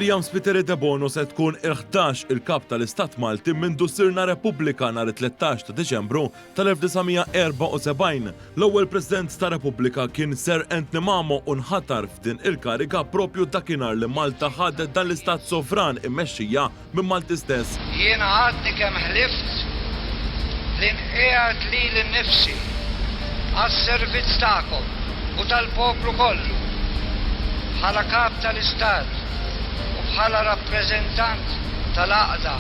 Miriam Spiteri de Bono se tkun il-11 il-kap tal-Istat Malti mindu sirna Repubblika nhar 13 ta' Deċembru tal-1974. L-ewwel President ta' Repubblika kien Sir Anthony Mamo u nħatar f'din il-kariga propju dakinhar li Malta ħadet dan l-Istat sovran immexxija minn Malti stess. Jiena għadni kemm ħlift li nqiegħed lili nnifsi għas-servizz tagħkom u tal-poplu kollu bħala kap tal-Istat u bħala rappreżentant tal-Għaqda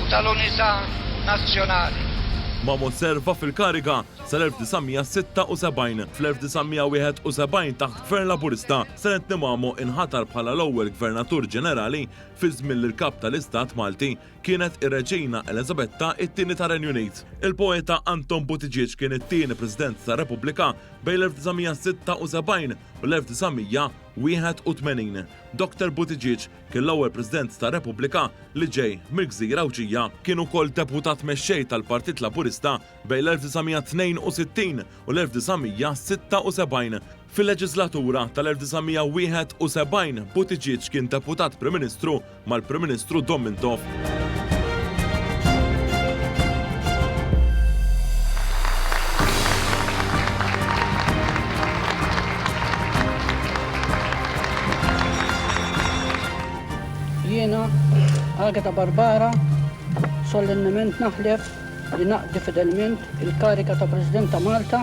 u tal-Unità Nazzjonali. Mamo serva fil-kariga sal-1976. Fl-1971 taħt Gvern Laburista, Sir Anthony Mamo inħatar bħala l-ewwel Gvernatur Ġenerali fi żmien li l-kap tal-Istat Malti kienet ir-Reġina Elisabetta it-tieni ta' Renju Unit. Il-poeta Anton Buttigieg kien it-tieni President tar-Repubblika bejn l-1976 u l-1981. Dr. Buttigieg kien l-ewwel President tar-Repubblika li ġej mill-Gżira Awġija. Kien ukoll deputat mexxej tal-Partit Laburista bejn l-1962 u l-1976. Fil-leġislatura tal-1971 Buttigieg kien deputat Prim Ministru mal-Prim Ministru Domintov. Jiena, Agata Barbara, solennement naħlef li naqdi fidelment il-karika ta' President ta' Malta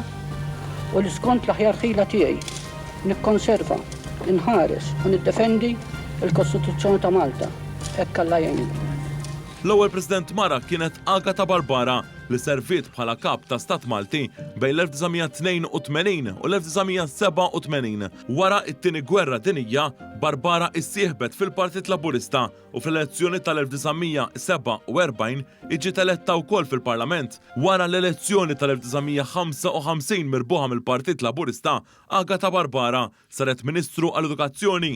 u li skont l-aħjar ħila tiegħi nikkonserva, inħares u niddefendi il-Kostituzzjoni ta' Malta. Hekk Alla jgħinni. L-ewwel President mara kienet Agata Barbara li serviet bħala kap ta' Stat Malti bejn l-1982 u l-1987. Wara it-tieni Gwerra Dinjija, Barbara issieħbet fil-Partit Laburista u fl-elezzjoni tal-1947 iġiet eletta wkoll fil-Parlament. Wara l-elezzjoni tal-1955 mirbuħa mill-Partit Laburista, Agata Barbara saret Ministru għall-Edukazzjoni.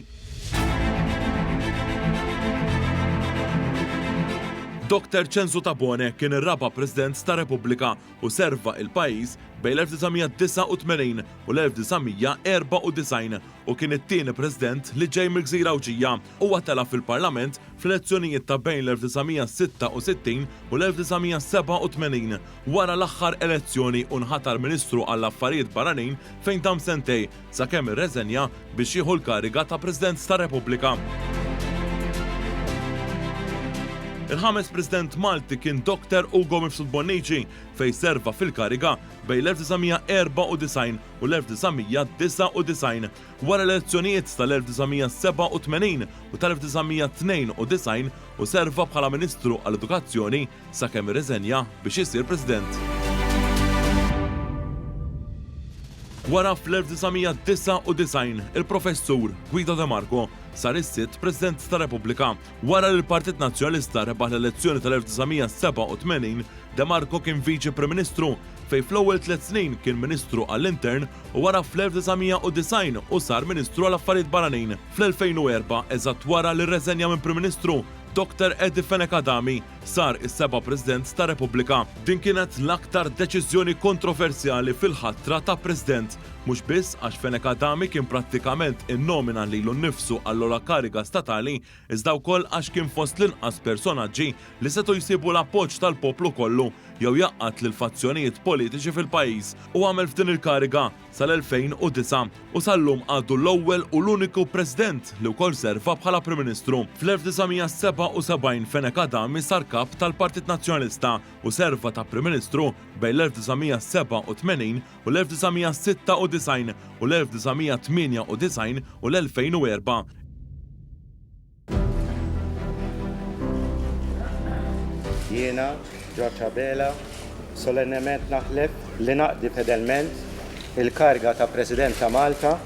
Dr. Cenzo Tabone kien ir-raba President ta' Repubblika u serva il-pajjiż bejn l-1989 u l-1994 u kien it-tieni President li ġej mill-Gżira Awġija u għatela fil-Parlament fl-elezzjonijiet ta' bejn l-1966 u l-1987. Wara l-aħħar elezzjoni u nħatar Ministru għall-Affarijiet Barranin fejn dam sentej sakemm irreżenja biex jieħu l-kariga ta' President ta' Repubblika. Il-ħames President Malti kien Dr. Ugo Mifsud Bonnici fej serva fil-kariga bejn l-1994 u l-1999. Wara l-elezzjonijiet tal-1987 u tal-1992 u serva bħala Ministru għall-Edukazzjoni sakemm irreżenja biex isir President. Wara fl-1999 il-Professur Guido De Marco sar is-sitt President ta' Repubblika. Wara li l-Partit Nazzjonalista rebaħ l-elezzjoni tal-1987, De Marco kien Viċi Prim Ministru fejn fl-ewwel 3 snin kien Ministru għall-Intern u wara fl-1990 u sar Ministru għall-Affarijiet Barranin. Fl-2004 eżatt wara li rreżenja minn Prim Ministru, Dr. Edi Fenekadami sar is-seba' President ta' Repubblika. Din kienet l-aktar deċiżjoni kontroversjali fil-ħatra ta' President, mhux biss għax Fenekadami kien prattikament innomina lilu nnifsu għall-ogħla kariga statali, iżda wkoll għax kien fost l-inqas personaġġi li setgħu jsibu l-appoġġ tal-poplu kollu jew jaqqat lil fazzjonijiet politiċi fil-pajjiż u għamel f'din il-kariga sal-2009 u sal-lum għadu l-ewwel u l-uniku President li wkoll serva bħala Prim Ministru. Fl-1977 Fenekadami sar kap tal-Partit Nazzjonalista u serva ta' Prim Ministru bejn l-1987 u l-1996 u l-1998 u l-2004. Jiena, Giorgia Bela, solennement naħlef li naqdi fedelment il-karga ta' President ta' Malta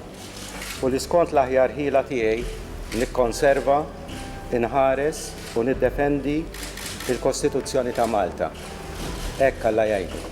u li skont l-aħjar ħila tiegħi nikkonserva, inħares u niddefendi il-Kostituzzjoni ta' Malta. Hekk Alla jgħinni.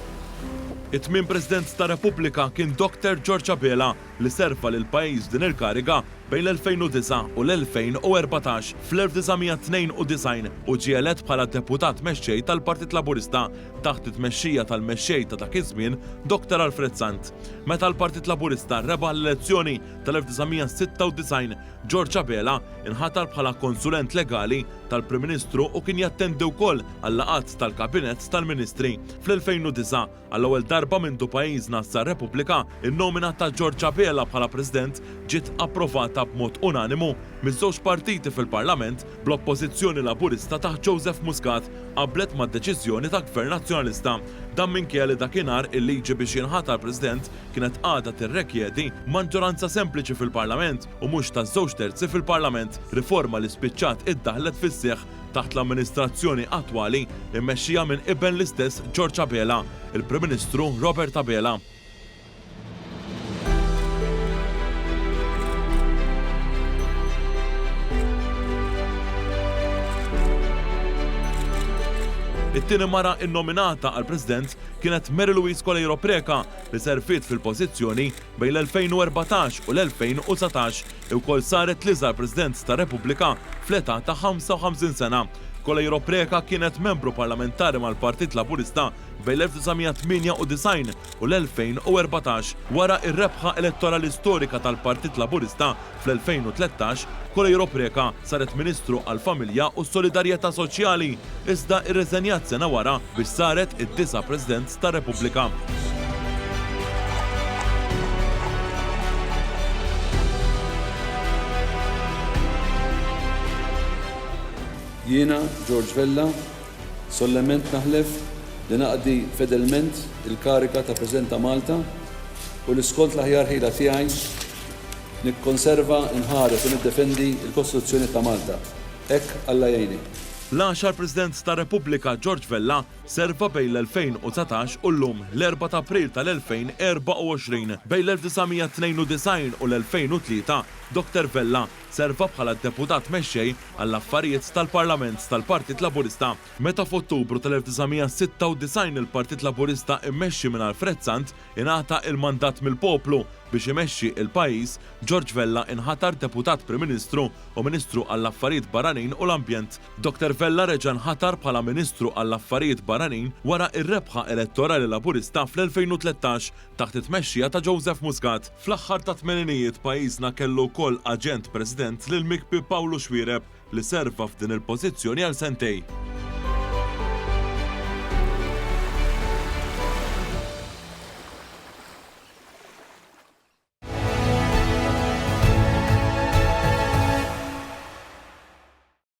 It-tmiem President ta' Repubblika kien Dr. Giorgia Bela li serva lil pajjiż din il-kariga bejn l-2009 u l-2014 fl-1992 u ġie elett bħala deputat mexxej tal-Partit Laburista taħt it-tmexxija tal-mexxej ta' dak iż-żmien Dr. Alfred Sant. Meta l-Partit Laburista rebaħ l-elezzjoni tal-1996, George Abela inħatar bħala konsulent legali tal-Prim Ministru u kien jattendi wkoll għall-laqgħat tal-Kabinett tal-Ministri. Fl-2009 għall-ewwel darba mindu pajjiżna sar-Repubblika, in-nomina ta' George Abela bħala President ġiet approvata b'mod unanimu miż-żewġ partiti fil-Parlament bl-Oppożizzjoni Laburista taħt Joseph Muscat qablet mad-deċiżjoni ta' Gvern Nazzjonalista. Dan minkejja li dakinhar il-liġi biex jinħatar President kienet għadha tirrekjedi maġġoranza sempliċi fil-Parlament u mhux ta' żewġ terzi fil-Parlament, riforma li spiċċat iddaħlet fis-seħħ taħt l-amministrazzjoni attwali immexxija minn ibn l-istess George Abela, il-Prim Ministru Robert Abela. It-tieni mara innominata għal President kienet Mary Louise Colejro Preca li serfiet fil-pożizzjoni bejn l-2014 u l-2019 wkoll saret l-iżgħar President tar-Repubblika fl-età ta' 55 sena. Colejro Preca kienet membru parlamentari mal-Partit Laburista bejn l-1998 u l-2014. Wara ir-rebħa elettorali storika tal-Partit Laburista fl-2013, Colejro Preca saret Ministru għall-Familja u s-Solidarjetà Soċjali, iżda irreżenjat sena wara biex saret id-9 President tar-Repubblika. Jiena, George Vella, sollement naħlef li naqdi fedelment il-karika ta' President ta' Malta u l-iskont l-aħjar ħila tiegħi nikkonserva, inħares u niddefendi l-Kostituzzjoni ta' Malta. Hekk Alla jgħinni. L-10 President ta' Repubblika George Vella serva bejn l-2019 u llum l-4 ta' April tal-2024. Bejn l-1992 u l-2003 Dr. Vella serva bħala deputat mexxej għall-affarijiet tal-Parlament tal-Partit Laburista. Meta f'Ottubru tal-1996 il-Partit Laburista immexxi minn Alfred Sant ingħata il-mandat mill-poplu biex imexxi il-pajjiż, George Vella inħatar deputat Prim Ministru u Ministru għall-Affarijiet Barranin u l-Ambjent. Dr. Vella reġa' nħatar bħala Ministru għall-Affarijiet Barranin wara ir-rebħa elettorali Laburista fl-2013 taħt it-tmexxija ta' Joseph Muscat. Fl-aħħar ta' tmeninijiet pajjiżna kellu wkoll aġent President lil Mikbi Pawlu Xwiereb li serva f'din il-pożizzjoni għal sentej.